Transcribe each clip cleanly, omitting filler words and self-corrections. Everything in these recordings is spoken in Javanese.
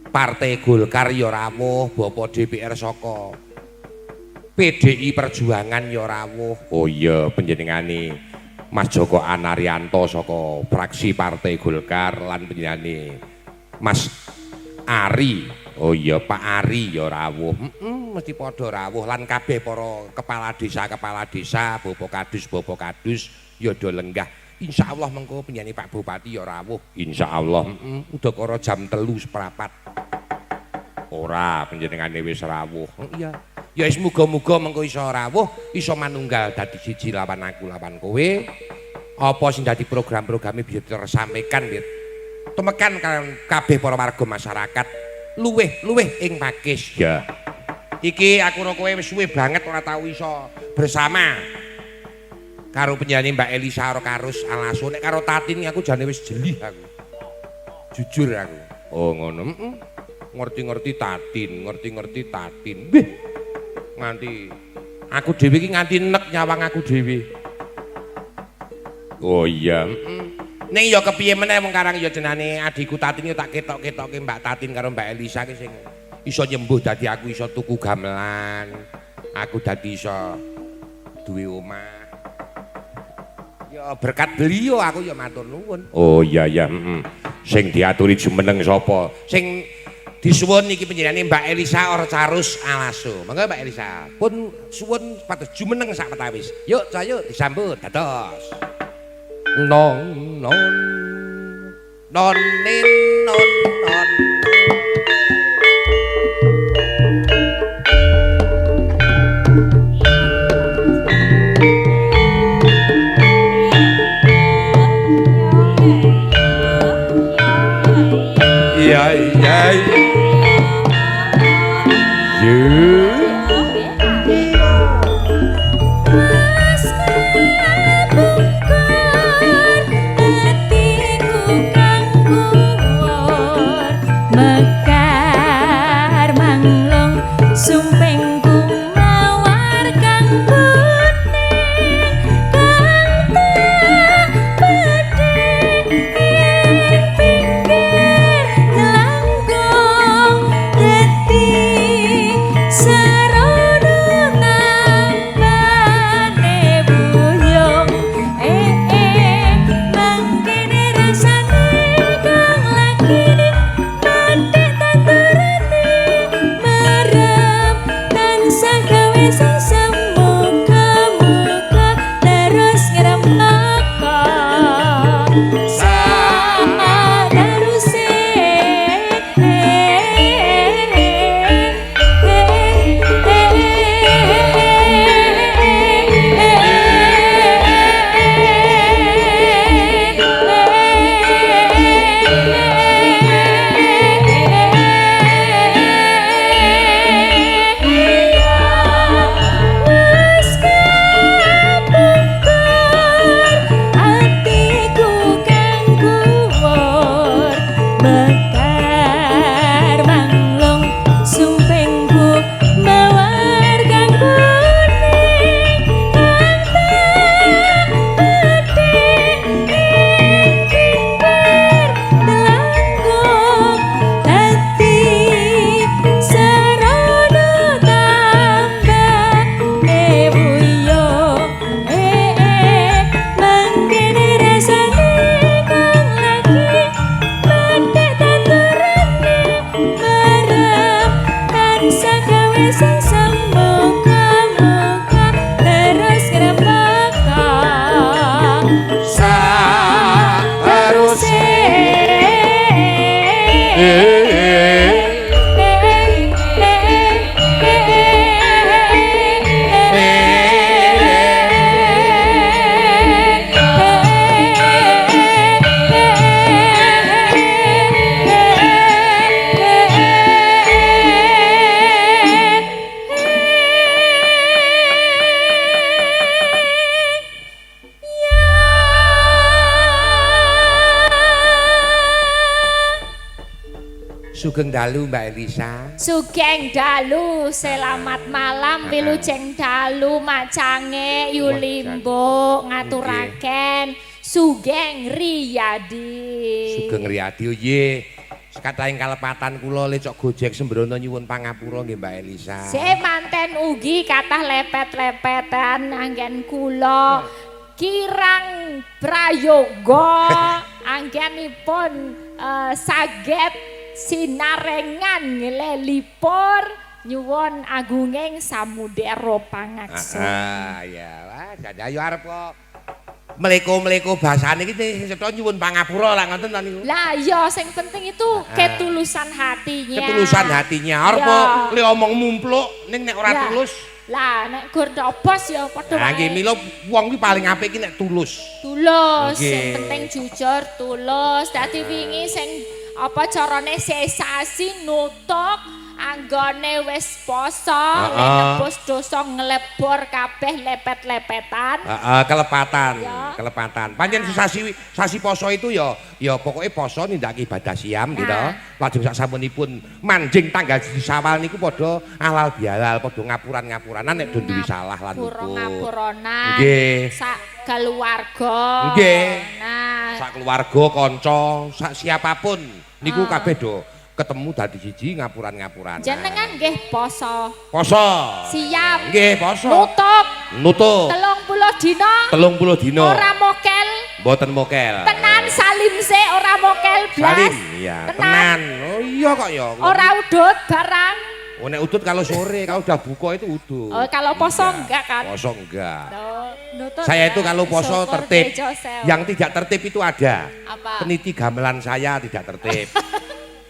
Partai Golkar ya rawuh, Bapak DPR saka PDI Perjuangan ya rawuh. Oh iya panjenengane Mas Joko Anarianto saka fraksi Partai Golkar lan panjenengane Mas Ari. Oh iya Pak Ari ya rawuh. Mesti padha rawuh lan kabeh para kepala desa, Bapak Kadus ya do lenggah. Insyaallah mengko penyanyi Pak Bupati ya rawuh. Insyaallah udakara jam 3:04. Ora panjenengane wis rawuh. Iya. Ya wis muga-muga mengko iso rawuh, iso manunggal dadi siji lawan aku lawan kowe. Apa sing dadi program-programe bisa tersampaikan nggih. Temekan kalian kabeh para warga masyarakat luweh ing pakis. Ya. Iki aku karo kowe wis suwe banget ora tau iso bersama karo penyanyi Mbak Elisa Karus Alaso. Nek karo Tatin aku jane wis jeli aku. Jujur aku. Oh ngono. Ngerti-ngerti Tatin. Bih. Nganti aku dhewe iki nganti nek nyawang aku dhewe. Oh iya. Ning ya kepiye meneh wong karang ya jenane adikku Tatin ya tak ketok-ketoke Mbak Tatin karo Mbak Elisa ki sing iso nyembuh dadi aku iso tuku gamelan. Aku dadi iso duwe omah. Ya berkat beliau aku ya matur nuwun. Oh iya ya, sing diaturi jumeneng sapa? Sing disuwun iki panjenengane Mbak Elisa Karus Alaso. Monggo Mbak Elisa. Pun suwun pados jumeneng sak petawis. Yuk, ayo disambut dados. Non non non nin non non. Sugeng dalu Mbak Elisa. Sugeng dalu, selamat malam wilujeng dalu macange Yulimbo ngaturaken Sugeng Riyadi. Sugeng Riyadi nggih. Sekatahing kalepatan kula lecok Gojek sembrono nyuwun pangapura nggih Mbak Elisa. Semanten ugi kathah lepet-lepetan anggen kula kirang prayoga anggenipun saged sinarengan nglelipur nyuwun agunging samudera pangaksa. Ya, wah dadi ayo arep kok mleko-mleko basane iki sing cetha nyuwun pangapura lah ngoten ta niku. Lah iya sing penting itu ketulusan hatinya. Ketulusan hatinya. Arep kok le omong mumpluk ning nek ora tulus. Lah nek gur dobos ya padha wae. Lah nggih mila wong kuwi paling apik iki nek tulus. Tulus, sing penting jujur, tulus. Dadi wingi sing apa carane sesasi nutuk anggone wis poso nebus dosa nglebur kabeh lepet-lepetan. Kelepatan. Pancen sasi poso itu ya pokoke poso nindakake ibadah siam gitu. Lajeng sak sampunipun manjing tanggal Syawal niku padha halal bihalal, padha ngapuran-ngapuranan nek do duwe salah lan ngapuranan. Nggih. Sak keluarga. Nggih. Nah, sak keluarga, kanca, sak siapapun niku kabeh do ketemu dadi siji ngapuran-ngapuran. Jenengan nggih poso. Poso. Siap. Nggih poso. Nutup. 30 dina. Ora mokel. Mboten mokel. Tenan salim se ora mokel blas. Salim, iya. Tenan. Oh iya kok ya. Ora udut barang. Oh nek udut kalau sore, kalau udah buka itu udut. Oh kalau poso enggak kan? Poso enggak. Nutut Saya ya. itu kalau poso Syukur tertib. Yang tidak tertib itu ada. Apa? Peniti gamelan saya tidak tertib.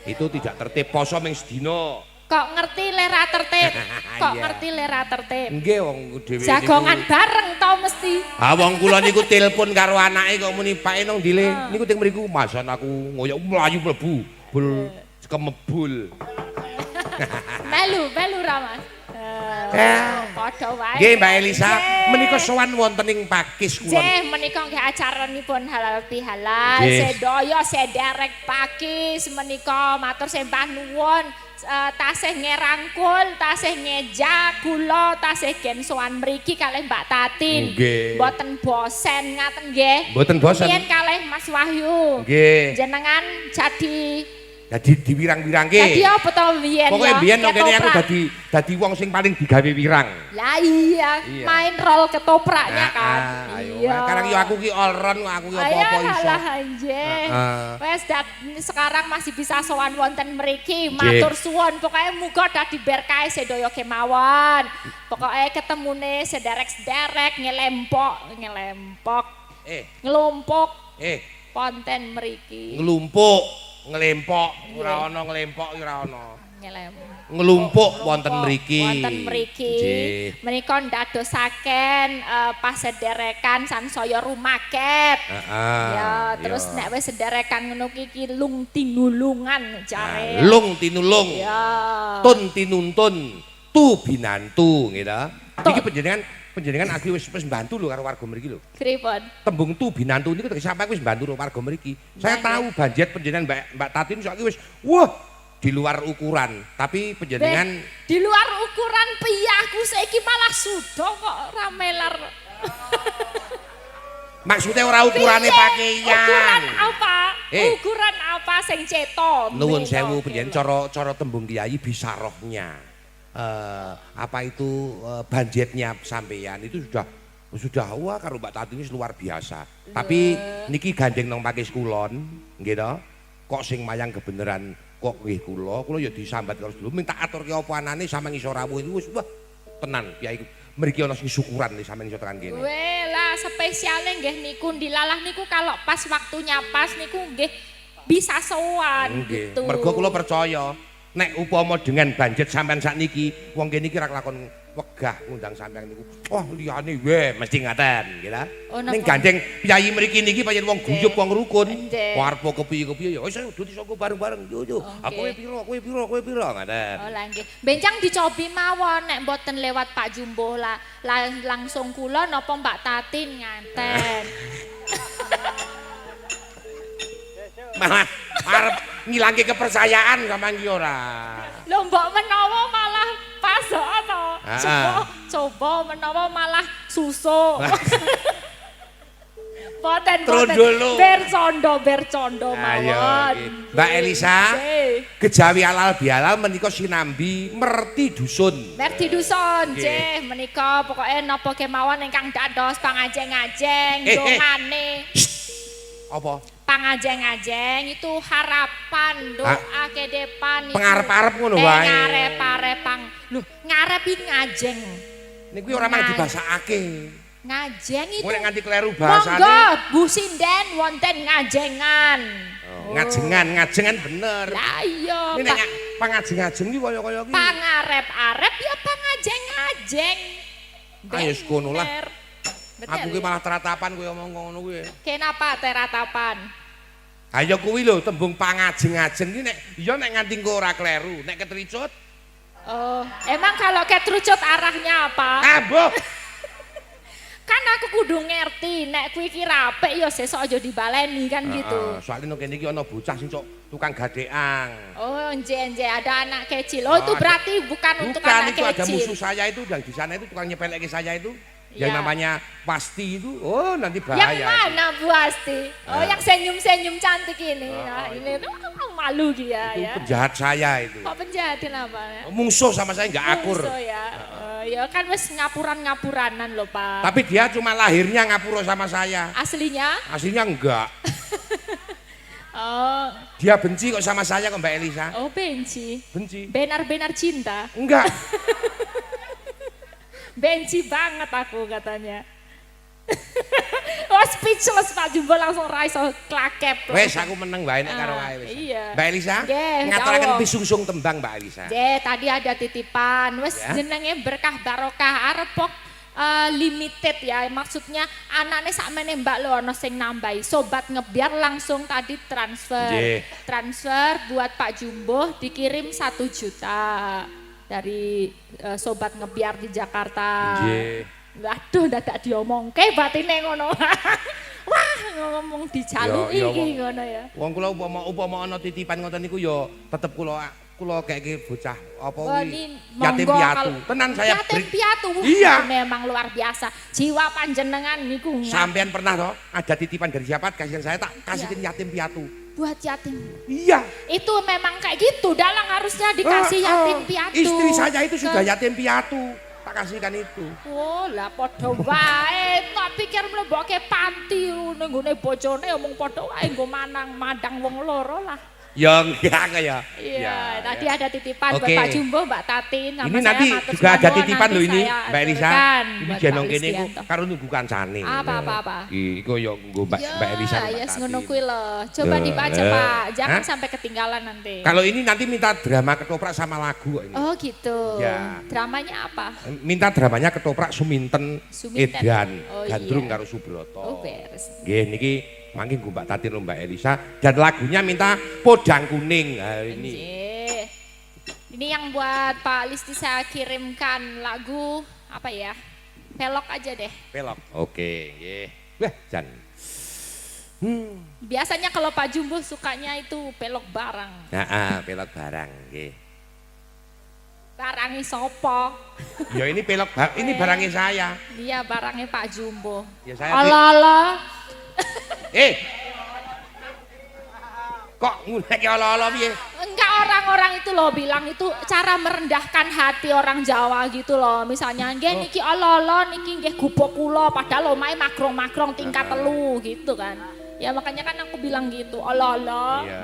Itu tidak tertib poso ming sedina. Kok ngerti lera tertib? Kok Iya. ngerti lera tertib? Nggih wong dhewe niku. Jagongan bareng to mesti. Ha wong kula niku telepon karo anake kok muni Pak Enong dile. Niku teng mriku masan aku ngoyok mlayu mlebu. Bul kemebul. Melu ra Mas. Padha wae. Nggih Mbak Elisa, menika sowan wonten ing Pakis kula. Nggih, menika nggih acaranipun halal bihalal, sedaya sederek Pakis menika matur sembah nuwun. Tasih ngerangkul, tasih ngejak kula, tasih gen sowan mriki kalih Mbak Tatin. Mboten bosen ngaten nggih. Mboten bosen. Yen kalih Mas Wahyu. Nggih. Jenengan jadi diwirang-wirangke. Dadi apa to biyen ya? Pokoke biyen nang kene aku dadi wong sing paling digawe wirang. Lah iya, main rol ketopraknya kan. Iya. Sekarang yo aku ki all round kok aku ki apa-apa iso. Alah nggih. Wes sekarang masih bisa sowan wonten mriki. Matur suwun pokoke muga dadi berkah sedaya kemawon. Pokoke ketemune sederek-sederek ngelempok. Ngelumpuk. Ponten mriki. Ngelempok ora ana ngelempok ora ana. Ngelumpuk wonten mriki. Nggih. Menika ndadosaken pasederekan sansaya rumaket. Ya, terus nek wis sederekan ngono iki lung tinulungan jare. Lung tinulung. Ya. Tun tinuntun, tu binantu gitu. Iki panjenengan aku wis mbantu lho karo warga mriki lho. Pripun? Tembung tu binantu niku sampai wis mbantu warga mriki. Saya tahu budget panjenengan Mbak Tatin saiki wis wah di luar ukuran, tapi panjenengan di luar ukuran piyahku saiki malah sudo kok ora melar. Maksudnya ora ukurane pakaian. Ukuran apa? Ukuran apa sing ceto? Nuwun sewu panjenengan cara tembung kiai bisa rohnya. Apa itu budgetnya sampeyan itu sudah wah karo Mbak Tati ini luar biasa. Tapi niki gandeng nang Pakis kulon, nggih to. Kok sing mayang kebenaran kok nggih kula ya disambat karo sedulur minta aturke apa anane sampeyan iso rawuh itu wis wah tenan Kyai. Mriki ana sing syukuran nih sampeyan iso tekan kene. Weh lah spesiale nggih niku dilalah niku kalau pas waktunya pas niku nggih bisa sowan gitu. Mergo kula percaya nek upama dengan budget sampean sakniki wong kene iki ra kelakon wegah ngundang sampean niku. Oh liyane we mesti ngaten nggih ta. Ning gandeng piyayi mriki niki pancen wong guyub wong rukun. Arep kepiye-kepiye ya wis dudu sanggo bareng-bareng yo. Aku kowe piro ngaten. Oh lah nggih. Bencang dicobi mawon nek mboten lewat Pak Jumbo lah langsung kula napa Mbak Tatin nganten. Malah arep ngilangke kepercayaan sampean iki ora. Lho mbok menawa malah pas to. Coba menawa malah susuk. Boten Trondolo. bercondo Ayo, mawon. Mbak Elisa, Nggih. kejawi alal bihalal menika sinambi merti dusun. Merti dusun, Nggih. nggih menika pokoke napa kemawon ingkang dados pangajeng-ajeng dongane. Apa? Pangajeng-ajeng itu harapan doa kedepan itu. Pengarep-arep ngono wae. Ngarep-arep lho, ngarep iki ngajeng. Niku ora mang dibasakake. Ngajeng itu. Mulai nganti kleru bahasane. Monggo Bu Sinden wonten ngajengan. Ngajengan bener. Lah iya, Ini nek pangajeng-ajeng iki kaya-kaya iki. pangarep-arep ya pangajeng-ajeng. Ayo sekono lah. Bener. Aku ki malah teratapan kowe omong ngono kuwi. Kenapa teratapan? Ayo kuwi lho tembung pangajeng-ajeng iki nek ya nek nganti engko ora kleru, nek ketricut. Oh, emang kalau ketrucut arahnya apa? Aboh. Kan aku kudu ngerti, nek kuwi ki rapik ya sesuk aja dibaleni kan gitu. Soalnya nang kene iki ana bocah sing tukang gadeang. Oh, nje ada anak kecil. Oh, itu berarti bukan untuk Bukan, anak itu ada kecil. musuh saya itu yang di sana itu tukang nyepelek ke saya itu. Ya. Yang namanya Pasti itu. Oh, nanti bahaya. Yang mana Bu Asti? Oh, yang senyum-senyum cantik ini. Nah, ini malu dia Itu ya. penjahat saya itu. Kok penjahatin apa? Musuh sama saya nggak akur. Musuh ya. Ya kan wis ngapuran-ngapuranan loh, Pak. Tapi dia cuma lahirnya ngapura sama saya. Aslinya? Aslinya enggak. Oh, Dia benci kok sama saya kok Mbak Elisa. oh benci. Benci. Benar-benar cinta. Enggak. Benci banget aku katanya. Oh, speechless Pak Jumbo langsung raiso klakep. Wes aku meneng wae nek karo wae wis. Iya. Mbak Elisa, Nggih, ngaturaken jawab. pisungsung tembang Mbak Elisa. Tadi ada titipan. Wes Ya. jenenge berkah barokah arepok limited ya. Maksudnya anaknya sakmene Mbak lo ono sing nambahi. Sobat Ngebiar langsung tadi transfer. Nggih. Transfer buat Pak Jumbo dikirim 1 juta dari Sobat Ngebiar di Jakarta. Nggih. Waduh, dadak diomongke batine ngono. Wah, ngomong dijaluki Ya, ya, iki wong. ngono ya. Wong kula upama ana titipan ngoten niku ya tetep kula kayake bocah apa Oh, kuwi ini yatim monggo piatu. kalau- Tenan saya yatim beri- piatu. Iya. Memang luar biasa. Jiwa panjenengan niku Sampean pernah toh ada titipan dari siapa kasihan saya tak kasihin yatim piatu. buat yatim. Iya. Itu memang kayak gitu. Dalang harusnya dikasih yatim piatu. Istri saya itu sudah Ke- yatim piatu. Tak kasihkan itu. Oh, lah padha wae. Tak pikir mleboke panti ning nggone bojone omong padha wae nggo mandang wong loro lah. Ya enggak kaya. Iya, tadi ya. ada titipan Oke. buat Pak Jumbo, Mbak Tatin, sama Ini saya nanti matur juga ada suwun, titipan nanti loh ini saya Mbak Elisa. aturkan Ini buat jenong Pak kene iku Listianto. karo nunggu kancane. Apa. Iku yo nggo Mbak Elisa. karo Mbak Ya, Tatin. ngono kuwi lho. Coba Ya, dibaca, eh. Pak. Jangan Hah? sampai ketinggalan nanti. Kalau ini nanti minta drama ketoprak sama lagu kok ini. Oh, gitu. Ya. Dramanya apa? Minta dramanya ketoprak Suminten, Suminten. Edan, Oh, Gandrung iya. karo Subroto. Oh, beres. Nggih niki mangke nggo Mbak Tatin lho Mbak Elisa dan lagunya minta Podang Kuning. Nah, ini. Anjir. Ini yang buat Pak Listi saya kirimkan lagu apa ya? Pelok aja deh. Pelok. Oke, nggih. Wah, jan. Biasanya kalau Pak Jumbo sukanya itu pelok barang. Pelok barang nggih. Barangnya sopo? Ya ini pelok ini barangnya saya. Iya, barangnya Pak Jumbo. Ya saya Allah. kok ngulek ala-ala piye? Enggak, orang-orang itu loh bilang itu cara merendahkan hati orang Jawa gitu loh. Misalnya nggih niki Allah niki nggih gubuk kula padahal omahe makrong-makrong tingkat 3 gitu kan. Ya makanya kan aku bilang gitu, Allah. Iya.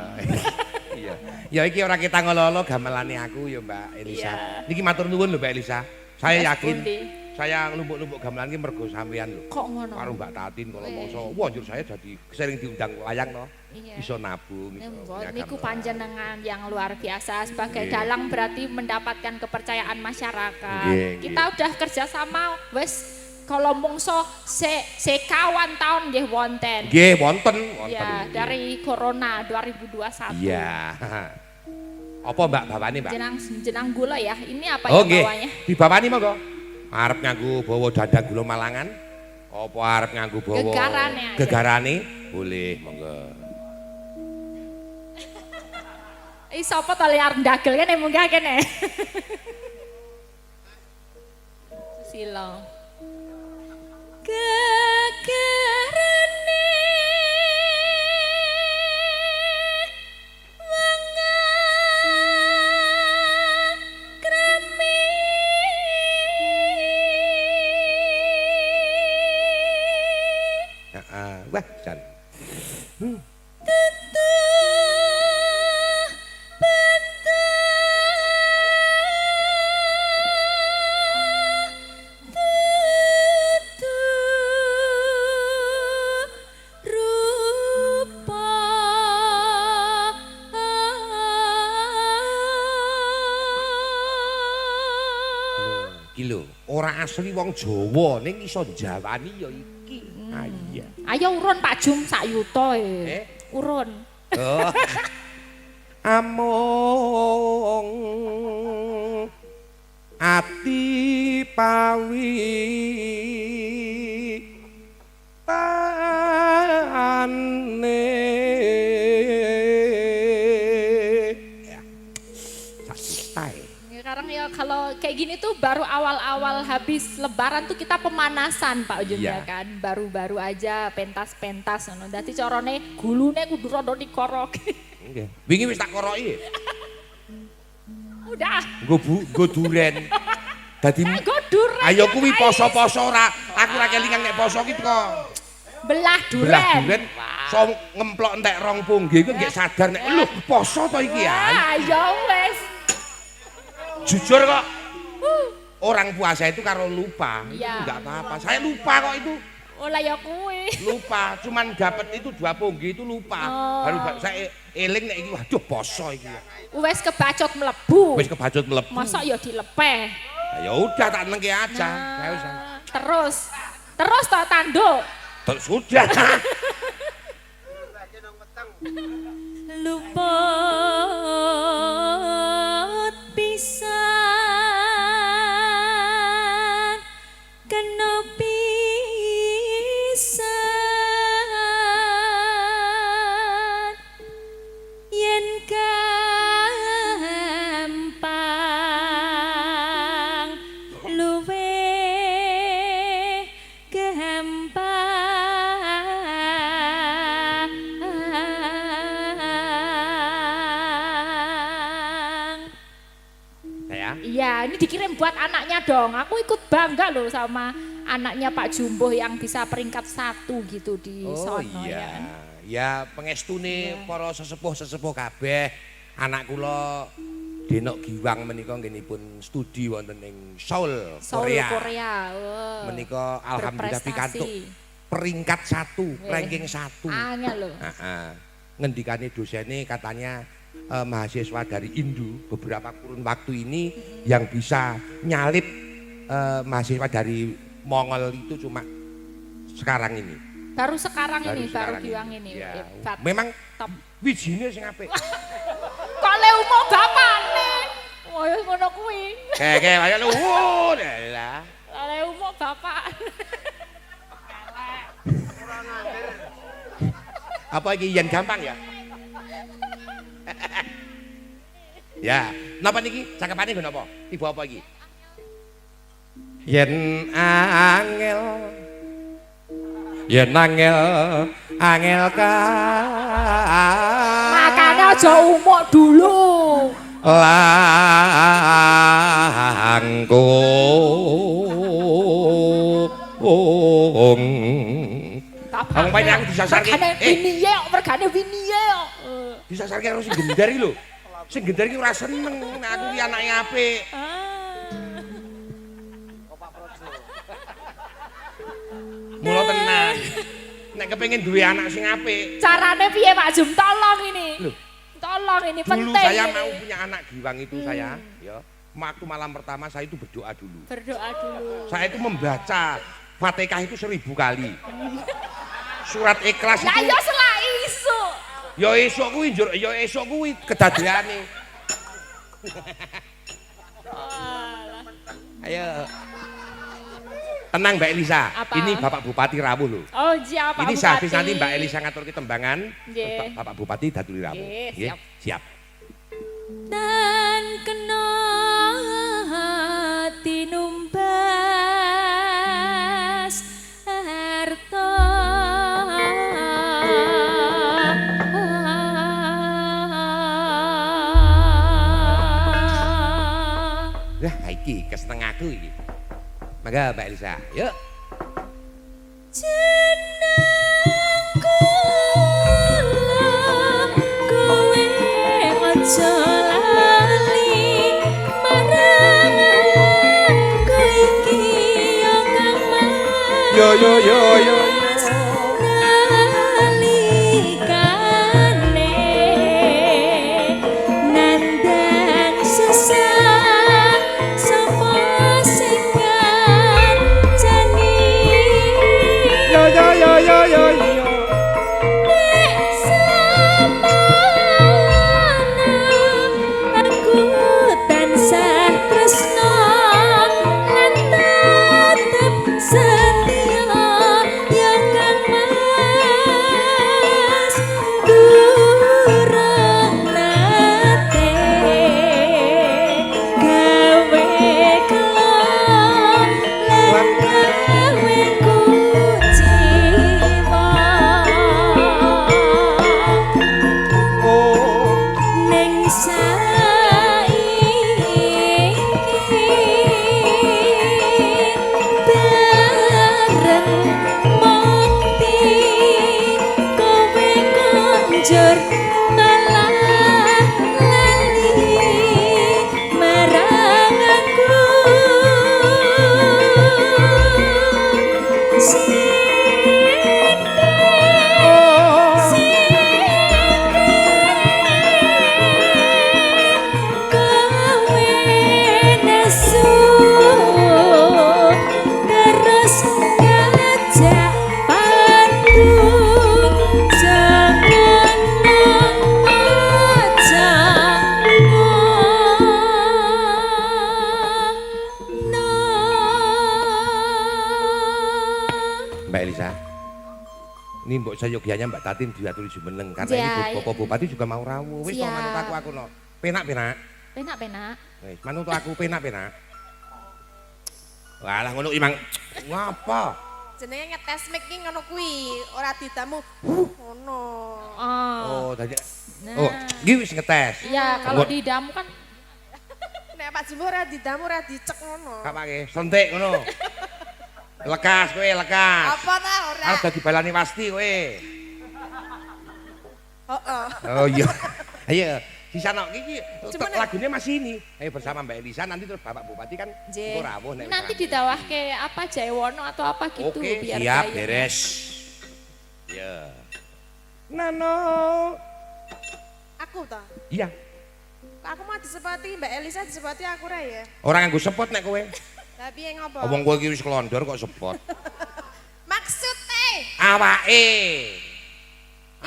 Iya. Ya iki ora kita ngolo-olo gamelane aku ya Mbak Elisa. Iya. Niki matur nuwun lho Mbak Elisa. Saya Mas yakin Pundi. saya numpuk-numpuk gamelan iki mergo sampean lho. Kok ngono? Karo Mbak Tatin kalau mongso. Wah, njur saya jadi sering diundang layang no. Iya. Bisa nabung iso punya Niku gamelan. panjenengan yang luar biasa sebagai Nggih. dalang berarti mendapatkan kepercayaan masyarakat. Nggih, Kita udah kerjasama wes kalau mongso sekawan tahun nggih wonten. Nggih, wonten. Ya, dari Corona 2021. Iya. Apa Mbak bawani Mbak? Jenang gula ya. Ini apa Oh ya nggih. bawahnya? Dibawani monggo. Arep nganggo bawa dadang gula Malangan? Apa arep nganggo bawa Gegarane aja. Gegarane? Boleh, monggo. Sapa to liar ndagel kene munggah kene. Sila. Gegarane Wah, jan. Iki lho, ora asli wong Jawa ning iso njawani ya iki. Ah iya. Ayo urun Pak Jum sak yuta e. Urun. Oh. Among ati pawi tane ya santai. Sekarang ya kalau kayak gini tuh baru awal-awal habis lebaran tuh kita pemanasan Pak Jum ya kan. Baru-baru aja pentas-pentas ngono. Dadi carane gulune kudu rada dikoroki. Nggih. Wingi wis tak koroki. Udah. Nggo duren. Dadi Nggo duren. Ayo kuwi poso-poso ora. Aku ora kelingan nek poso ki teko. Belah duren. Belah duren. So ngemplok entek rong pungge iku nggih sadar nek lho poso to iki ya. Ah ya wis. Jujur kok. Orang puasa itu kalau lupa, itu Ya. enggak apa-apa. Saya lupa kok itu. Oh lah ya kuwi. Lupa, cuman dapat itu 2 pungge itu lupa. Oh. Baru saya eling nek iki waduh poso iki. Wis kebacut mlebu. Wis kebacut mlebu. Masa ya dilepeh. Ya udah tak nengke aja. Ya wis. Terus toh tanduk. Sudah. Luput pisan kena pisan yen gampang luwih gampang. Iya, ini dikirim buat anaknya dong. Aku ikut bangga loh sama anaknya Pak Jumbo yang bisa peringkat 1 gitu di sono ya kan. Ya pengestune para sesepuh-sesepuh kabeh. Anak kula Denok Giwang menika nggenipun studi wonten ing Seoul, Korea. Oh, Menika alhamdulillah pikantuk peringkat 1, ranking 1. Angel loh. Heeh. Ngendikane dosene katanya mahasiswa dari Indo beberapa kurun waktu ini yang bisa nyalip mahasiswa dari Mongol itu cuma sekarang ini. Baru sekarang ini, baru sekarang Giwang ini. Ya. Hebat. Memang Top. wijine sing apik. Kok le umo bapakne. Wah, ngono kuwi. Kayak ayo lu. Lah. Le umo bapak. Apa iki yen gampang ya? Ya, napa niki? Cakepane nggo napa? Tiba apa iki? Yen angel angel ka Makanya aja umuk dulu. Langkung Kamu paling aku disasarke. Winiye kok mergane winiye kok. Disasarke karo sing gendar iki lho. Sing gendar iki ora seneng nek aku ki anake apik. Mula tenan. Nek kepengin duwe anak sing apik. Carane piye Pak Jum? Tolong ini. Loh. Tolong ini Dulu penting. saya ini. mau punya anak Giwang itu saya, ya. Waktu malam pertama saya itu berdoa dulu. Berdoa dulu. Saya itu membaca Fatihah itu 1000 kali. Surat Ikhlas Lah itu. ya selak isu. Ya esuk kuwi njur, ya esuk kuwi kedadeane. Ayo. Tenang Mbak Elisa. Apa? Ini Bapak Bupati rawuh lho. Oh, iya Pak Ini Bupati. sehabis nanti Mbak Elisa ngaturke tembangan, Nggih. Bapak Bupati datuli rawuh. Nggih, Nggih, siap. siap. Dan kena tinumbas harta Lah iki kesetengahku iki. Mangga Mbak Elisa, yuk. jeneng Yo yo yo yo. Ini mbok sayogyanya Mbak Tatin diaturi jumeneng karena ini Bapak Bupati juga mau rawuh. Wis to manut aku no. Penak-penak. Penak-penak. Wis manut aku penak-penak. Walah ngono imang ngapa? Jenenge ngetes mic ki ngono kuwi, ora didamu ngono. Oh, dadi. Oh, iki wis ngetes. Iya, kalau didamu kan nek Pak Jumbo ora didamu ora dicek ngono. Gak pake, sentik ngono. Lekas kowe, lekas. Apa ta ora? Arep dadi balani pasti kowe. Heeh. Oh iya. Ayo, sisana iki lagune masih ini. Ayo bersama Mbak Elisa nanti terus Bapak Bupati kan rawuh nek. Nanti ditawahke apa Jaewono atau apa gitu biar siap beres. Ya. Nano. Aku ta? Iya. Aku mau disepati Mbak Elisa disepati aku ra ya. Ora nganggo sepot nek kowe. Lah piye ngopo? Omong kowe iki wis klondor kok sepot. Maksude Awake.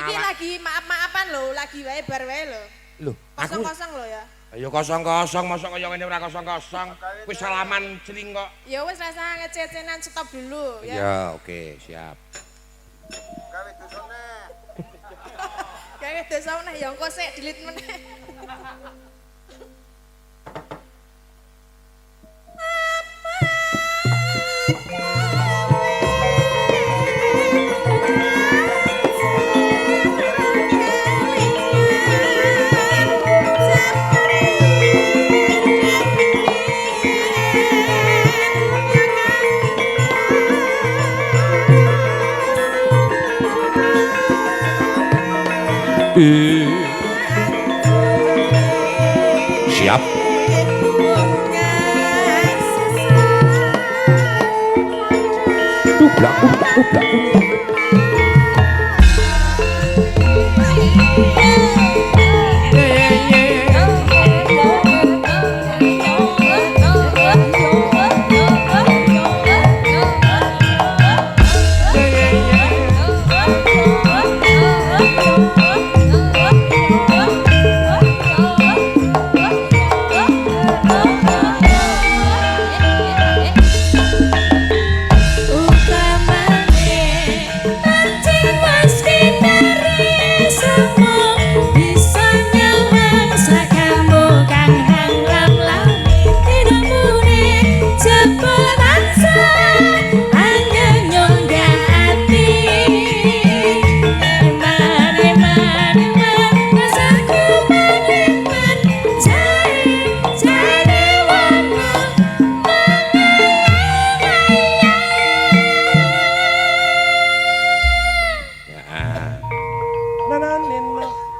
Iki lagi maaf-maafan lho, lagi wae bar wae lho. Lho, aku kosong-kosong lho ya. Ayo kosong-kosong, mosok kaya ngene ora kosong-kosong. Wis salaman celing kok. Ya wis rasa ngececenan stop dulu ya. Ya, oke, siap. Gawe dosane. Gawe dosane ya engko sik delete meneh. Siap. Dublak.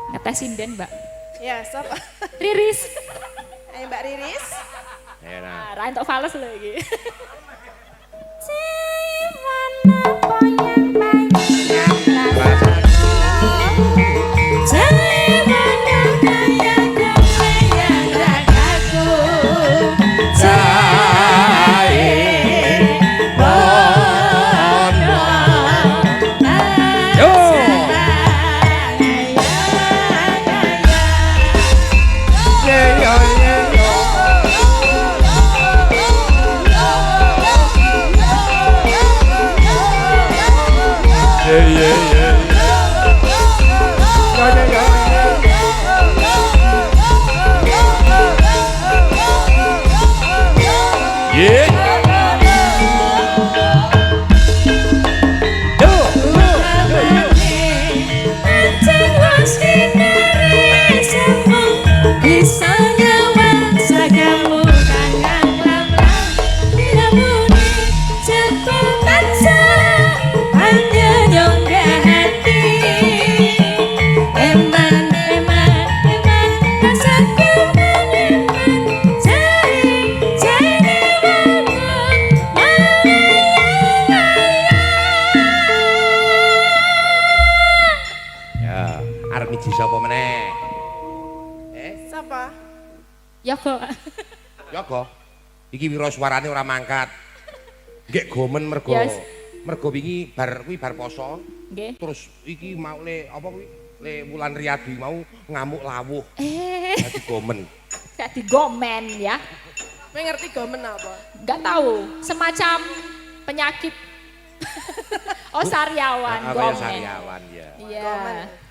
Ngetes sinden, Mbak. Ya. Ya, sapa? Riris. Ayo Mbak Riris. Enak. Ra entuk fales lho iki. Yogo. Yogo. Iki wira suarane ora mangkat. Nggih gomen mergo mergo wingi bar poso. Nggih. Terus iki mau le apa kuwi? Le wulan riyadi mau ngamuk lawuh. Dadi gomen. Dadi gomen ya. Kowe ngerti gomen apa? Enggak tahu, semacam penyakit. Oh sariawan, gomen. Sariawan ya. Iya.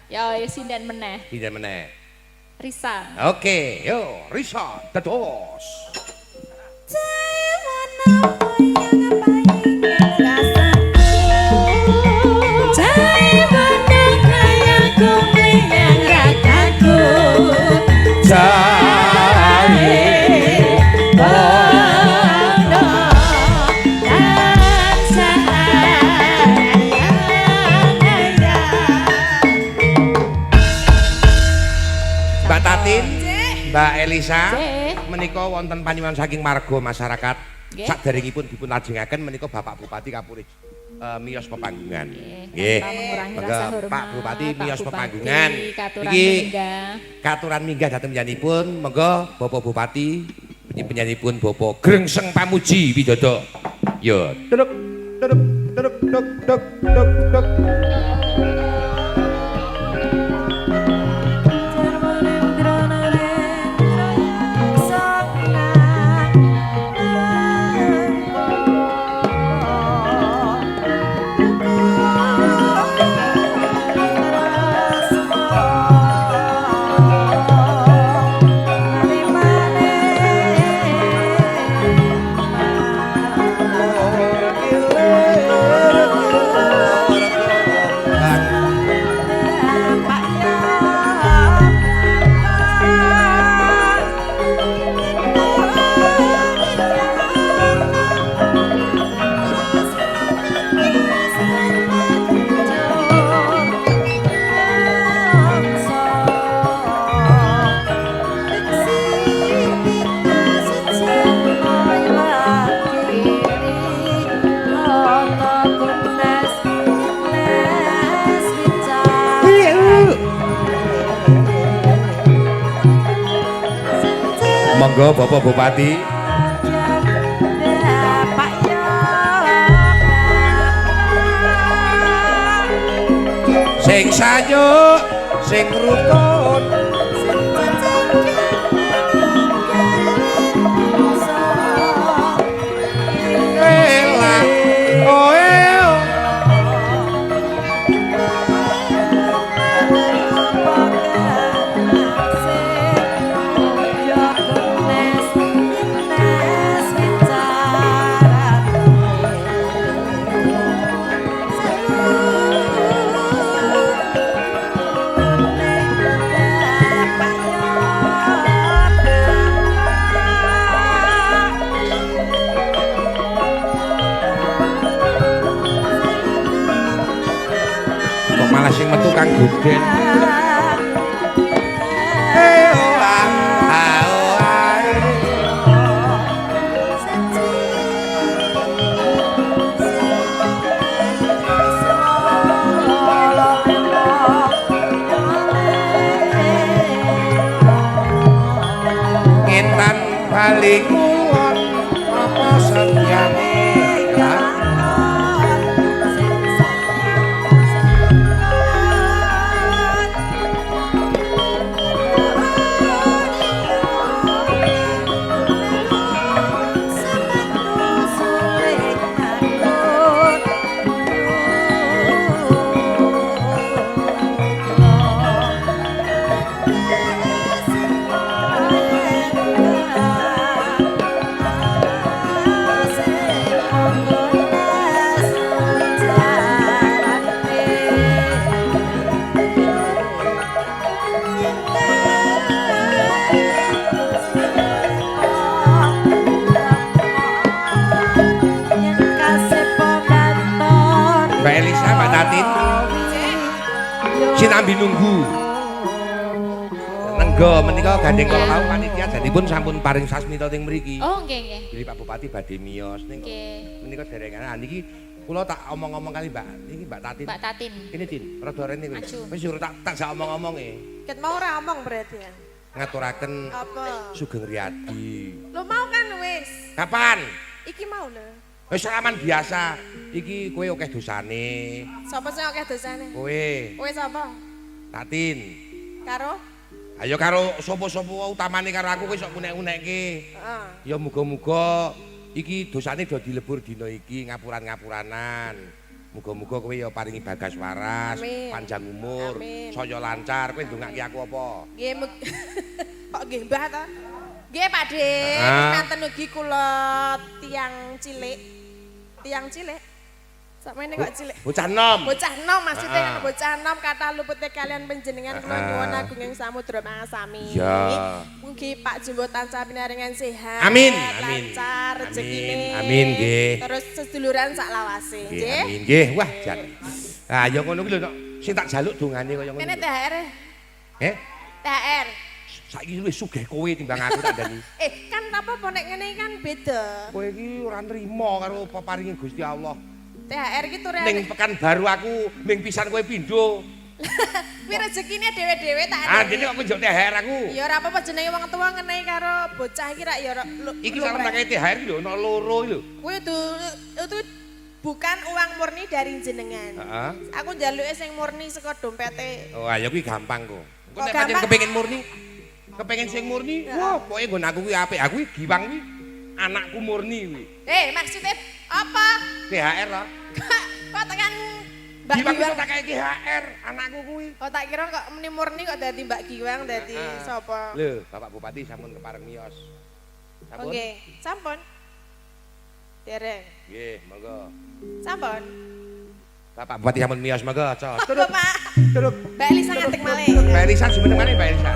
Ya sinden meneh. Sinden meneh. Risa. Oke, yo Risa tedos. Mbak Tatin, Mbak Elisa, menika wonten panyuwun saking marga masyarakat. Saderengipun dipun lajengaken menika Bapak Bupati Kapurij miyos pepanggungan. Nggih. Pak Bupati miyos pepanggungan. Iki katuran minggah dhateng panjenenganipun. Monggo Bapak Bupati panjenenganipun Bapak Grengseng Pamuji Widodo. Yo, truk truk truk truk truk truk truk. Monggo Bapak Bupati. Sing sayo, sing rukun. Kok malah sing metu Kang Guden. bali kulon apa setyane Mbak Elisa, Mbak Tatin sinambi nunggu nenggo menika gandeng kala kau panitia jadipun sampun paring sasmita teng mriki. Oh nggih nggih. Jadi Pak Bupati badhe miyos ning menika derengan niki kula tak omong-omong kali Mbak niki Mbak Tatin. Mbak Tatin. Kene Tin, rada rene wis. Wis suruh tak sak omong-omonge. Ket mau ora omong berarti ya. Ngaturaken Apa? Sugeng Riyadi. Lo mau kan wis. Kapan? Iki mau lho. Wis salaman biasa. Iki kowe akeh dosane. Sapa sing akeh dosane? Kowe, Kowe sapa? Tatin. Karo? Ayo karo sapa-sapa utamane karo aku kowe sok unek-unekke. Heeh. Ya muga-muga iki dosane do dilebur dina iki ngapuran-ngapuranan. Muga-muga kowe ya paringi bagas waras, Amin. panjang umur, Amin. saya lancar. Kowe ndongake aku apa? Nggih kok nggih Mbah ta? Nggih Pakde, Ah. nanten ugi kula tiang cilik. Tiang cilik. Sakmene kok cilik. Bocah nom. Bocah nom maksudnya Ah. kan bocah nom kata lupute kalian panjenengan kula nyuwun agung ing samudra mangasami. Ya. Mugi Pak Jumbo tansah pinaringan sehat. Amin, amin. Lancar rezekine. Amin, nggih. Terus seduluran sak lawase, Nggih, nggih. amin. Nggih, wah jan. Ah ya ngono kuwi lho Nok. Sing tak jaluk dongane kaya ngono. Kene THR. Eh, THR. saiki luwih sugih kowe timbang aku tak ndani. Kan apa nek ngene kan beda. Kowe iki ora nrimo karo paparinge Gusti Allah. THR ki turene. Ning Pekanbaru aku ming pisan kowe pindho. Kuwi rezekine dhewe-dhewe tak Ah, dene kok kowe njuk THR aku. Ya ora apa-apa jenenge wong tuwa ngenehi karo bocah iki rak ya ora. Iki salah pakai THR lho, ono loro lho. Kuwi itu bukan uang murni dari jenengan. Heeh. Aku njaluke sing murni saka dompete. Oh, ayo kuwi gampang kok. Kok nek Kok pancen gampang? kepengin murni, kepengin sing murni, wah pokoke nggon aku kuwi apik. Aku kuwi giwang kuwi anakku murni kuwi. Maksudnya apa? THR lah. Kok tekan Mbak Giwang iso Giwang? tak kei THR anakku kuwi. Oh tak kira kok meni murni kok dadi Mbak Giwang dadi sapa? Lho, Bapak Bupati sampun kepareng miyos. Sampun? Oke, sampun. Dereng. Nggih, monggo. Sampun. Bapak Bupati sampun miyos monggo, aja. Apa, Pak? Turut. Mbak Elisa ngantek malih. Mbak Elisa jumeneng maneh Mbak Elisa.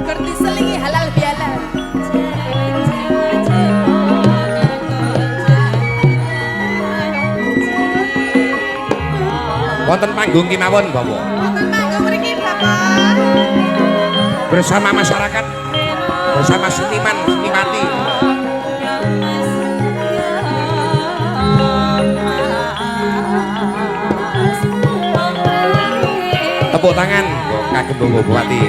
Ngerti selingi halal bihalal. Wonten panggung kemawon, Bapak. Wonten manggung mriki, Bapak. Bersama masyarakat, bersama seniman, senimati. Tepuk tangan, kagem Bapak Bupati.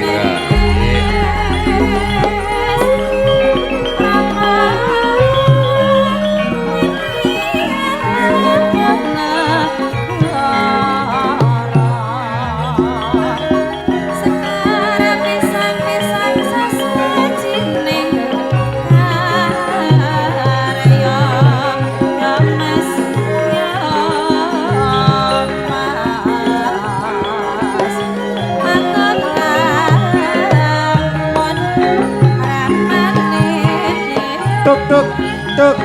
Tuk tuk tuk.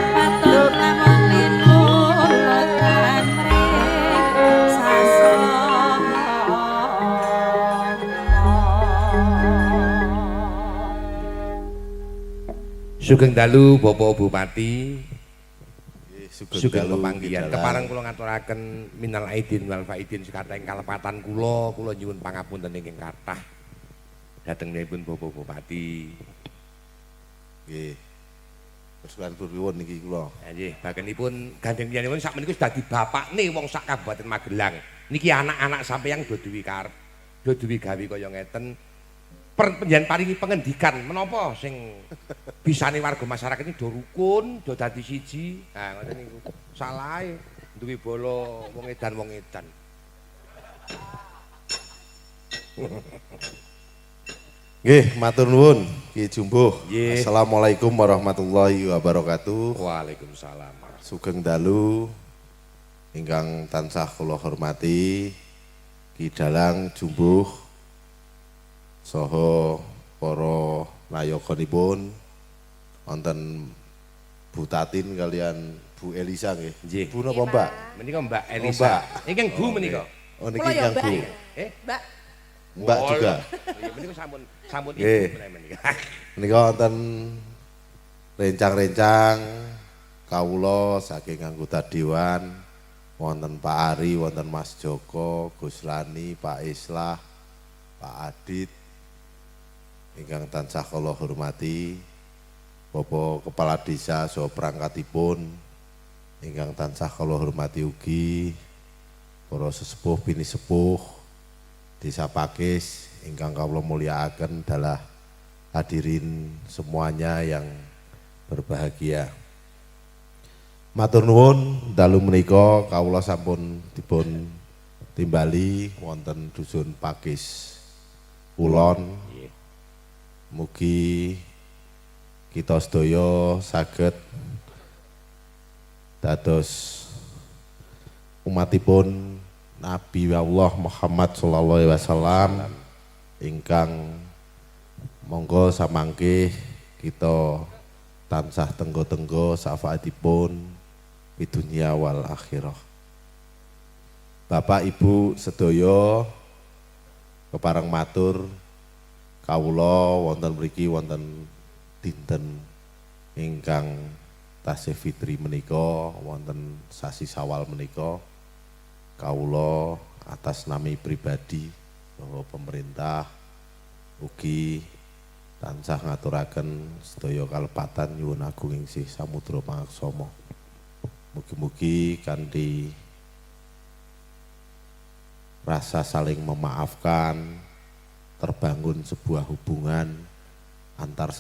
Sugeng dalu Bapak Bupati. Sugeng pepanggihan. Kepareng kula ngaturaken minal aidin wal faidin sekateng kalepatan kula nyuwun pangapunten ingkang kathah dhatengipun Bapak Bupati. Nggih. Persoalan purwon niki kula. Nggih, bagenipun gandeng yanipun sak menika dadi bapakne wong sak Kabupaten Magelang. Niki anak-anak sampeyan do duwe karep, do duwe gawe kaya ngeten. Panjenengan paringi pengendikan menapa sing bisane warga masyarakat ini do rukun, do dadi siji. Nah, ngoten niku. Salahe duwe bala wong edan. Nggih, matur nuwun Ki Jumbuh. Nggih. Assalamualaikum warahmatullahi wabarakatuh. Waalaikumsalam. Sugeng dalu ingkang tansah kula hormati Ki Dalang Jumbuh saha para nayakanipun wonten Bu Tatin kalian Bu Elisa nggih. Nggih. Bu napa Mbak? Menika Mbak Elisa. Ingkang Bu menika. Oh niki Kula ya, ingkang Mbak. Bu. Mbak, Mbak juga. Iya menika sampun Nggih. ibu menika. Menika wonten rencang-rencang kawula saking anggota dewan wonten Pak Ari, wonten Mas Joko, Gus Lani, Pak Islah, Pak Adit ingkang tansah kula hormati, Bapak Kepala Desa saha perangkatipun ingkang tansah kula hormati ugi para sesepuh bini sepuh Desa Pakis ingkang kawula mulyakaken dalah hadirin semuanya yang berbahagia. Matur nuwun dalu menika kawula sampun dipun timbali wonten dusun Pakis Kulon. Mugi kita sedaya saged dados umatipun Nabi Allah Muhammad sallallahu alaihi wasallam ingkang monggo samangke kita tansah tenggo-tenggo syafaatipun pidunya wal akhirah. Bapak Ibu sedaya kepareng matur kawula wonten mriki wonten dinten ingkang tasih fitri menika wonten sasi Sawal menika kawula atas nami pribadi bahwa pemerintah ugi tansah ngaturaken sedaya kalepatan nyuwun agung ing sih samudra pangaksama. Mugi-mugi kanthi rasa saling memaafkan terbangun sebuah hubungan antar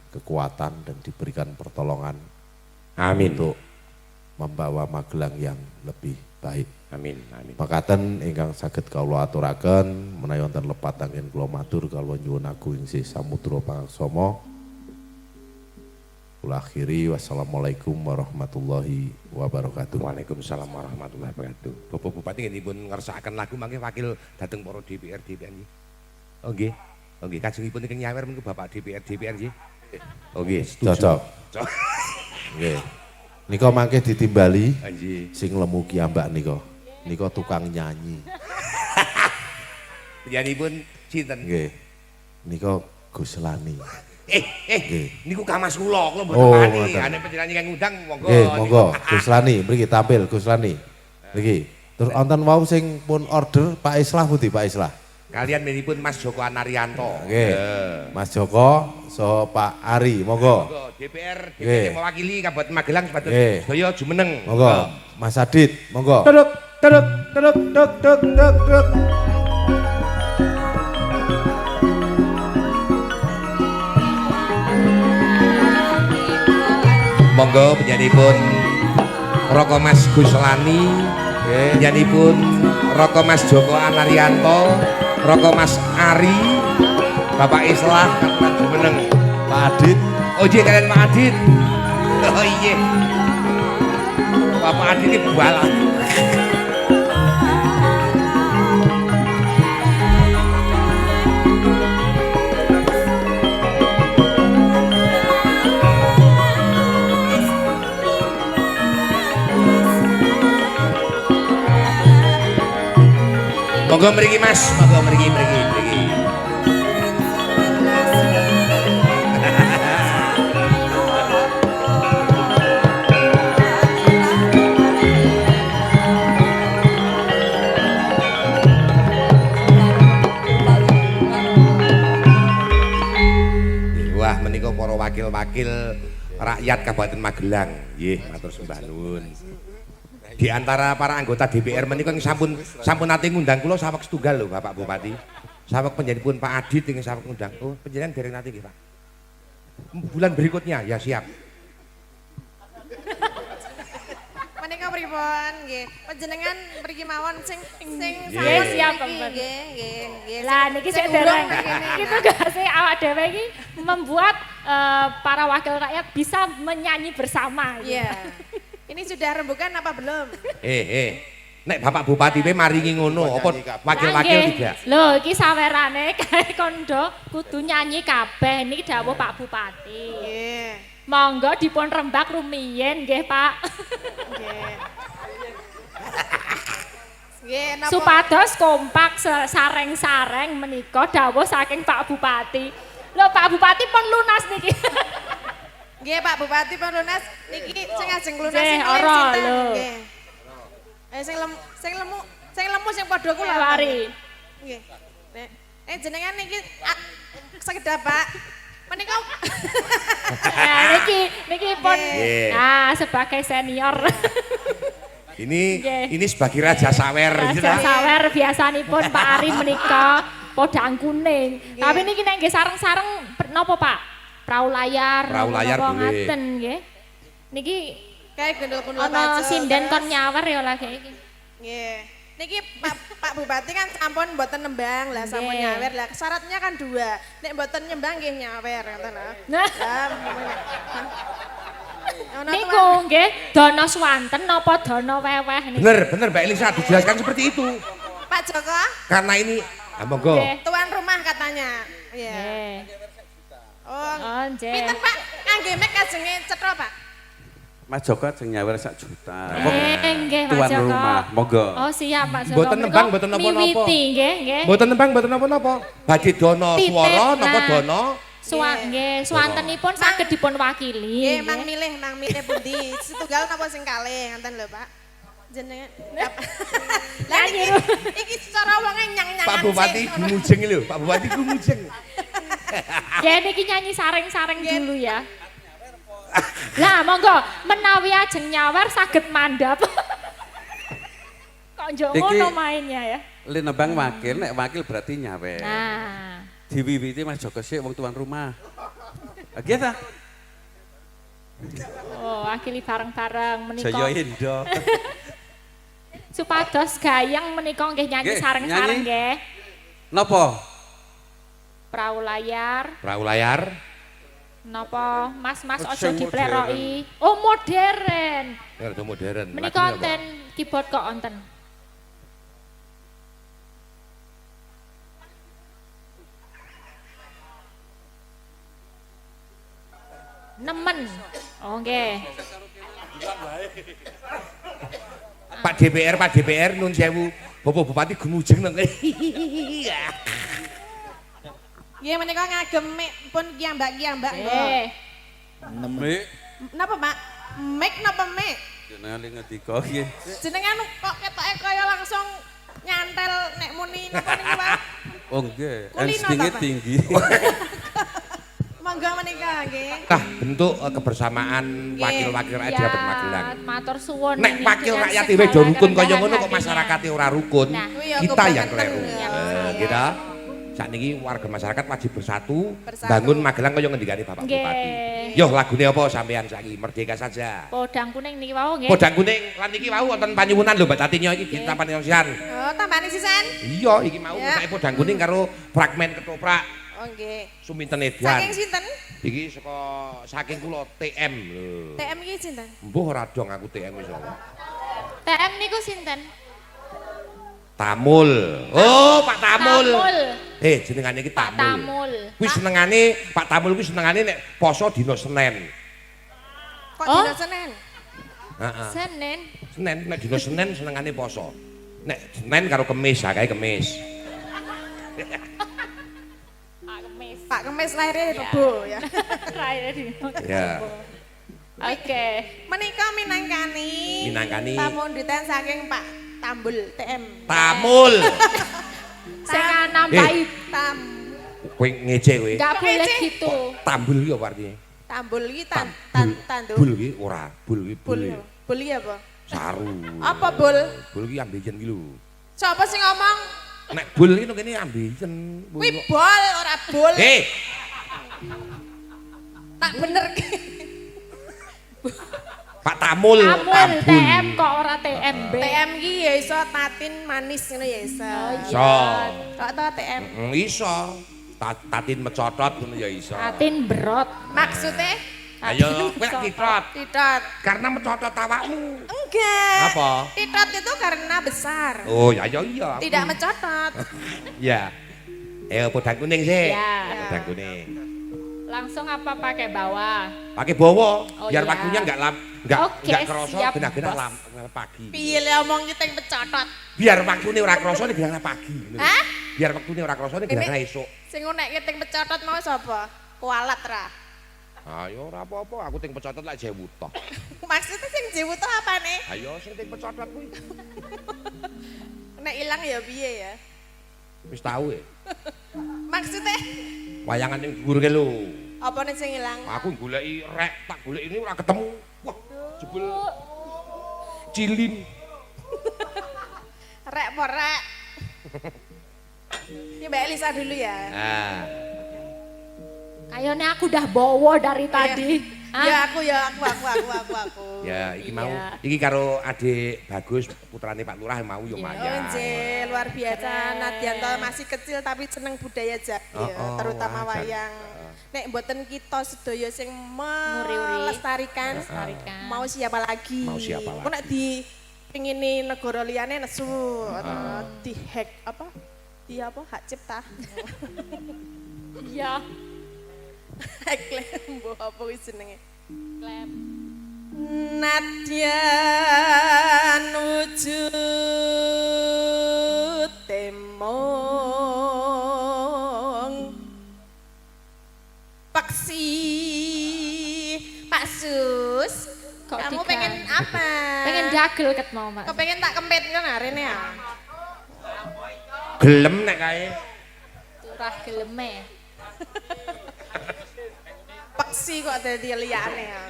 kekuatan dan diberikan pertolongan. Amin. Untuk membawa Magelang yang lebih baik. Amin. Makaten ingkang saged kawula aturaken menawi wonten lepat anggen kula matur kawula nyuwun agung ing samudra pangaksama. Kula akhiri wassalamualaikum warahmatullahi wabarakatuh. Waalaikumsalam warahmatullahi wabarakatuh. Bapak Bupati nggih ngersakaken lagu mangke wakil dhateng para DPR nggih. Oh nggih. Oh nggih, kajengipun ingkang nyawer menika Bapak DPR nggih. Oh nggih, Cocok. Nggih. Nika mangke ditimbali Nggih. sing lemu kiambak nika. Nika tukang nyanyi. Panjenenganipun sinten? Nggih. Nika Gus Lani. Nggih. Niku kamas kula mboten Oh, wani. ngoten. Ane panjenengan ingkang ngundang monggo. Nggih, monggo Gus Lani mriki tampil Gus Lani. Niki. Terus wonten wau sing pun order Pak Islah pundi Pak Islah? Kalian menipun Mas Joko Anarianto. Nggih. Mas Joko saha Pak Ari, monggo. Monggo DPR Nggih. mewakili Kabupaten Magelang sebagai Nggih. sedaya jumeneng. Monggo. Mas Adit, monggo. Duduk, duduk, duduk, duduk, duduk, duduk, duduk. Monggo penyanipun Roko Mas Gus Lani, penyanipun Roko Mas Joko Anarianto, Roko Mas Ari, Bapak Islah Kabupaten Jumeneng. Pak Adit. Oh iya kalian Pak Adit. Oh iya. Bapak Adit ini bualan. Monggo mriki Mas, monggo mriki. Wah, menika para wakil-wakil rakyat Kabupaten Magelang. Nggih, matur sembah nuwun. Di antara para anggota DPR menika sampun ate ngundang kula saweg setunggal lho Bapak Bupati. Saweg panjenenganipun Pak Adit ing saweg ngundang. Oh, panjenengan dereng nate nggih, Pak. Bulan berikutnya ya siap. Menika pripun nggih? Panjenengan mriki mawon sing Nggih, siap, Mbak. Nggih. Lah niki sik dereng. Itu tugasnya awak dhewe iki membuat para wakil rakyat bisa menyanyi bersama. Iya. Ini sudah rembukan apa belum? Nek Bapak Bupati we maringi ngono, apa wakil-wakil tidak? Lho, iki sawerane kae kondo kudu nyanyi kabeh. Niki dawuh Pak Bupati. Nggih. Monggo dipun rembak rumiyin nggih, Pak. Nggih. Nggih, napa? Supados kompak sareng-sareng menika dawuh saking Pak Bupati. Lho, Pak Bupati pun lunas niki. Nggih, Pak Bupati pun lunas niki sing ajeng lunas Nggih, sing ora sinten? lho. Nggih. Sing lemu sing padha kula. Mari. Nggih. Jenengan niki sekedap, Pak. Menika Nah, niki pun Nggih. nah sebagai senior. Ini sebagai Raja Sawer gitu Raja lah. Sawer biasanipun Pak Ari menika podang kuning. Tapi niki nek nggih sareng-sareng napa, Pak? Perahu layar. Perahu layar napa boleh. ngaten nggih. Niki kayak gendul-gendul ana sinden kon nyawer ya lagi iki. Nggih. Niki Pak Bupati kan sampun mboten nembang lah sampun Nggih. nyawer lah. Syaratnya kan 2. Nek mboten nyembang nggih nyawer ngoten lho. Nah, Ono niku nggih dana swanten napa dana weweh niku. Bener Mbak Elisa dijelaskan seperti itu. Pak Joko, Karena ini monggo. Nggih. tuan rumah katanya. Iya. Nggih. Oh. Oh, nggih. Pinten Pak? Kangge mek kajenge cetha, Pak. Mas Joko sing nyawer 1 juta. Nggih, Pak Tuan Joko. rumah, monggo. Oh, siap Pak Joko. Mboten nembang, mboten napa-napa. Miwiti nggih, nggih. Mboten nembang, mboten napa-napa. Badhe dono Titip, swara napa nah. dono? Nggih, swantenipun saged dipun wakili. Nggih, mang milih pundi? Setunggal napa sing kalih ngoten lho, Pak. Jenengan. Lah iki cara wonge nyang-nyangan. Pak Bupati gumujeng lho, Pak Bupati gumujeng. Nggih, niki nyanyi sareng-sareng dulu ya. Lah, monggo menawi ajeng nyawer saged mandhap. Kok njuk ngono mainnya ya. Le nembang wakil, nek wakil berarti nyawer. Nah, Diwiwiti Mas Joko sik wong tuan rumah. Nggih ta? oh wakili bareng-bareng menika. Jaya Indo. Supados gayeng menika nggih nyanyi Nggih, sareng-sareng nyanyi. nggih. Napa? Perahu layar. Perahu layar. Napa Mas-mas Oh, aja sing dipleroki. Oh, modern. Rada modern. Menika Lagune apa? wonten keyboard kok wonten. Nemen. Oh, nggih. Pak DPR nun sewu. Bapak Bupati gumujeng nang. Nggih menika ngagem mik pun kiyambak-kiyambak nggo. Nggih. Mek. Napa, Pak? Mik napa mik? Jenengan li ngendika nggih. Jenengan kok ketoke kaya langsung nyantel nek muni napa niku, Pak? Oh nggih, Kulino instingnya ta, Pak? tinggi. Monggo menika nggih. Nah, bentuk kebersamaan Nggih. wakil-wakil rakyat Ya, jabat Magelang. matur suwun. Nek ini wakil dengan rakyat segala dhewe do rukun kaya kerendahan ngono kok hatinya. masyarakatnya ora rukun. Nah, ya Kita yang kebangetan keliru. ya. Kita sakniki warga masyarakat wajib bersatu, Bersatu. bangun Magelang kaya ngendikane Bapak Nggih. Bupati. Yo lagune apa sampean saiki merdeka saja. Podang kuning niki wau nggih. Podang kuning lan iki wau wonten panyuwunan lho Mbak Tatinyo iki ditampani sisan. Oh, tambani sisan. Iya, iki mau Ya. nek podang kuning karo fragmen ketoprak Oh nggih. Suminten Edan. Saking sinten? Iki saka saking kula TM lho. TM iki sinten? Mbuh ora dong aku TM wis ora. TM niku sinten? Tamul. Oh, Pak Tamul. Tamul. Jenengane iki Pak Tamul. Tamul. Kuwi senengane Pak Tamul kuwi senengane nek poso dina Senin. Kok Oh? dina Senin? Heeh. Senin. Senin nek dina Senin senengane poso. Nek Senin karo Kemis, akae Kemis. Pak Kemis. Pak Kemis lahirnya Rebo ya. Raine di. Ya. Oke. Menika minangkani. Minangkani. Pamundutan saking Pak Tambul TM. Tamul. Sing nambahi Tam Kowe ngece kowe. enggak boleh Ngece. gitu. Tambul iki apa artine? Tambul iki Bul tanduk. iki ora, bul iki Bul. bul. Bul iki apa? Saru. Apa bul? Bul iki ambejen iki lho. Sapa sing ngomong? Nek bul iki kene ambeien. Kuwi bol ora bol. Tak bener. Pak Tamul, Tamul TM kok ora TMB. TM ki ya iso tatin manis ngono ya iso. Iso. Kok to TM? Iso. Tatin mecotot ngono ya iso. Tatin berot. Maksudnya Ayo, kowe lak titot. titot. Karena mecotot awakmu. Enggak. Apa? Titot itu karena besar. Oh, ya iya. Tidak mencotot. Ya. Podang kuning sih. Ya. Podang kuning. Langsung apa pakai bawah? Pakai bawa, Oh, biar iya. waktunya enggak Oke, kerasa siap, benar-benar Bos. pagi. Piye le omong nyeteng mencotot. Biar waktunya ora kerasa nek gerang pagi. Hah? Biar waktunya ora kerasa nek gerang esuk. Sing nek nyeteng mencotot mau sapa? Kualat ra. Ayo ora apa-apa, aku ting pecotot lak jewu toh. Maksudnya sing jewu to apane? Ayo sing ting pecotot kuwi. Nek ilang ya piye ya? Wis tau e. Maksudnya Wayangan ning dhuwur ke lho. apa nek sing ilang? Aku goleki rek, tak goleki ini ora ketemu. Wah, jebul cilin. Rek apa rek? Ini Mbak Elisa dulu ya. Nah, Kayaknya aku udah bawa dari tadi. Ya aku. ya iki mau. Iya. Iki karo adik Bagus, putrane Pak Lurah mau yo Oh, maya. nggih, luar biasa. Nadianto masih kecil tapi seneng budaya Jawa, terutama wayang. Nek mboten kita sedaya sing melestarikan, mau siapa lagi? Mau siapa lagi? Kok nek di pengini negara liyane nesu, di hack apa? Di apa? Hak cipta. Iya. Hak lembo apa wis jenenge? Klem. Nadyan wujud temong paksi Pak Sus, Kok kamu tiga? pengen apa? Pengen dagel ket mau, Mas. Kau pengen tak kempet kan hari ini ya? Gelem nek kae. Turah geleme. Paksi kok dadi liyane ya.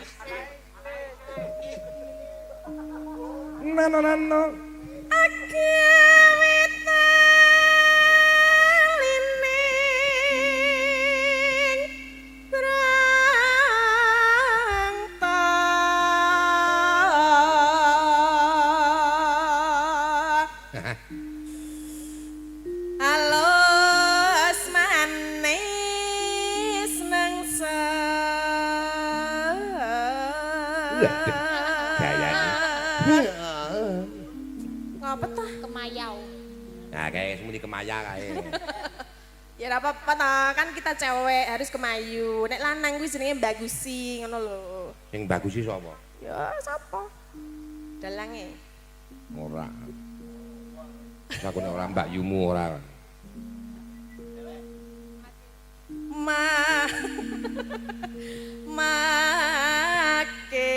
Nano. Alus manis nangsa. Gayane. Ngapa tah? Kemayau. Nah, kayak semuni kemaya kae. Ya ora apa-apa toh, kan kita cewek harus kemayu. Nek lanang kuwi jenenge bagusi ngono lho. Sing bagus sih sapa? Ya sapa? Dalange. Ora. Aku nek ora Mbak Yumu ora. Ma make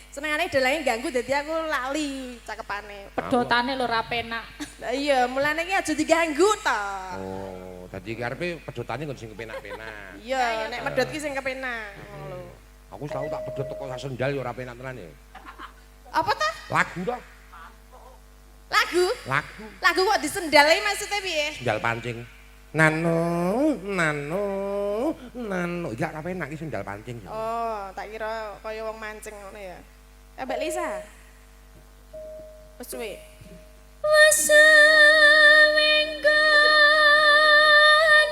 senengane dalange ganggu dadi aku lali cakepane. Pedotane lho ra penak. Lah iya, mulane iki aja diganggu to. Oh, dadi karepe pedotane nggon sing kepenak-penak. Iya, nek medhot ki sing kepenak ngono lho. Aku tau tak pedhot teko sak sendal ya ora penak tenan ya. Apa ta? Lagu toh? Lagu? Lagu. Lagu kok disendalai maksudnya piye? Sendal pancing. Nano. Iki ora penak iki sendal pancing. Oh, tak kira kaya wong mancing ngono ya. Mbak Lisa. Wes suwe. Wasawenggon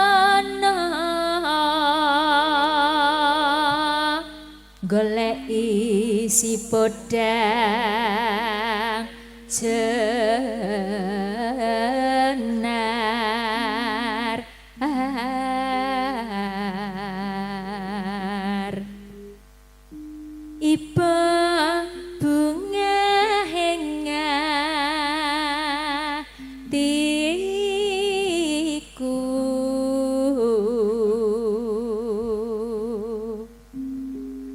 kunglana goleki si podang jenar iba bunga hengatiku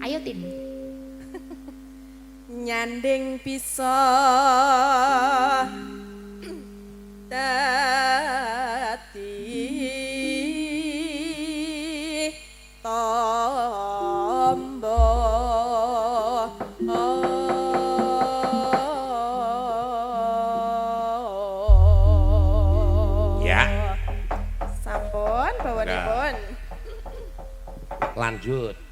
ayo Tin Nyanding bisa dadi to Lanjut.